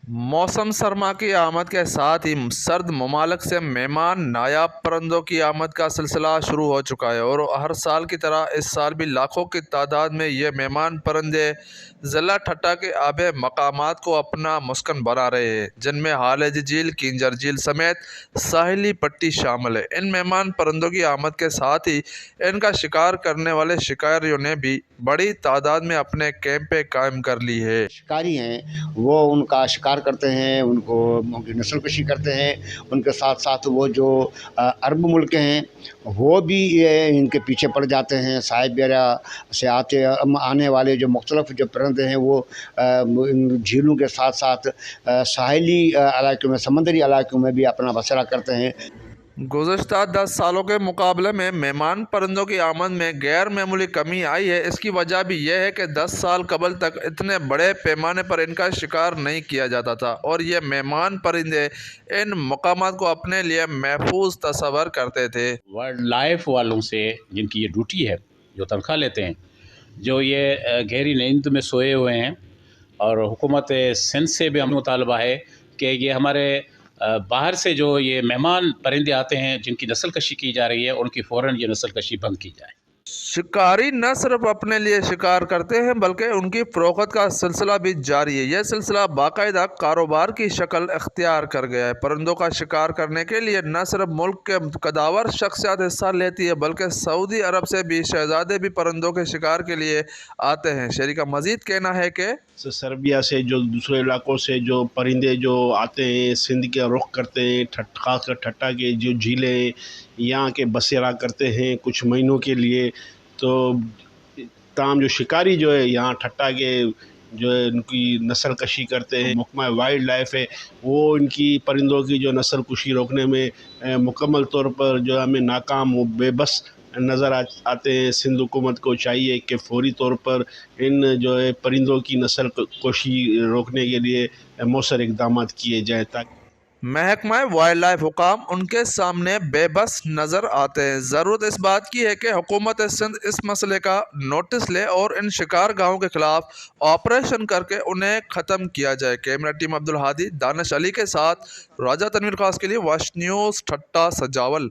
मौसम सरमा की आमद के साथ ही सर्द ममालिक से मेहमान नायाब परंदों की आमद का सिलसिला शुरू हो चुका है और हर साल की तरह इस साल भी लाखों की तादाद में ये मेहमान परंदे ज़िला ठट्टा के आबे मकामात को अपना मुस्कन बना रहे हैं, जिनमें हालेज झील, किंजर झील समेत साहिली पट्टी शामिल है। इन मेहमान परंदों की आमद के साथ ही इनका शिकार करने वाले शिकारियों ने भी बड़ी तादाद में अपने कैंपें कायम कर ली है। शिकारी हैं वो उनका शिकार करते हैं, उनकी नस्ल कशी करते हैं। उनके साथ साथ वो जो अरब मुल्क हैं वो भी ये इनके पीछे पड़ जाते हैं। साइबेरिया से आने वाले जो मुख्तलिफ जो परिंदे हैं वो इन झीलों के साथ साथ साहिली इलाकों में, समंदरी इलाकों में भी अपना बसेरा करते हैं। गुज़श्ता 10 सालों के मुकाबले में मेहमान परिंदों की आमद में गैर मामूली कमी आई है। इसकी वजह भी यह है कि 10 साल कबल तक इतने बड़े पैमाने पर इनका शिकार नहीं किया जाता था और ये मेहमान परिंदे इन मकामात को अपने लिए महफूज तस्वर करते थे। वाइल्ड लाइफ वालों से जिनकी ये ड्यूटी है, जो तनख्वाह लेते हैं, जो ये गहरी नींद में सोए हुए हैं, और हुकूमत सिंध से भी हमें मुतालबा है कि ये हमारे बाहर से जो ये मेहमान परिंदे आते हैं जिनकी नस्ल कशी की जा रही है, उनकी फ़ौरन ये नस्ल कशी बंद की जाए। शिकारी न सिर्फ अपने लिए शिकार करते हैं बल्कि उनकी फ़रोख्त का सिलसिला भी जारी है। यह सिलसिला बाकायदा कारोबार की शक्ल अख्तियार कर गया है। परिंदों का शिकार करने के लिए न सिर्फ मुल्क के कदावर शख्सियात हिस्सा लेती है बल्कि सऊदी अरब से भी शहजादे भी परिंदों के शिकार के लिए आते हैं। शहरी का मजीद कहना है कि सर्बिया से जो दूसरे इलाकों से जो परिंदे जो आते हैं, सिंध के रुख करते हैं, खासकर ठट्टा के जो झीलें यहाँ के बसेरा करते हैं कुछ महीनों के लिए। तो तमाम जो शिकारी जो है यहाँ ठट्टा के जो है उनकी नस्ल कशी करते हैं। महकमा वाइल्ड लाइफ है वो इनकी परिंदों की जो नस्ल कुशी रोकने में मुकम्मल तौर पर जो हमें नाकाम वो बेबस नज़र आते हैं। सिंध हुकूमत को चाहिए कि फौरी तौर पर इन जो है परिंदों की नस्ल कोशी रोकने के लिए मौसर इक़दाम किए जाएँ ताकि महकमा वाइल्ड लाइफ हुकाम उनके सामने बेबस नज़र आते हैं। ज़रूरत इस बात की है कि हुकूमत सिंध इस मसले का नोटिस ले और इन शिकार गाहों के खिलाफ ऑपरेशन करके उन्हें ख़त्म किया जाए। कैमरा टीम अब्दुल हादी, दानिश अली के साथ राजा तनवीर खास के लिए वॉच न्यूज़ ठट्टा सजावल।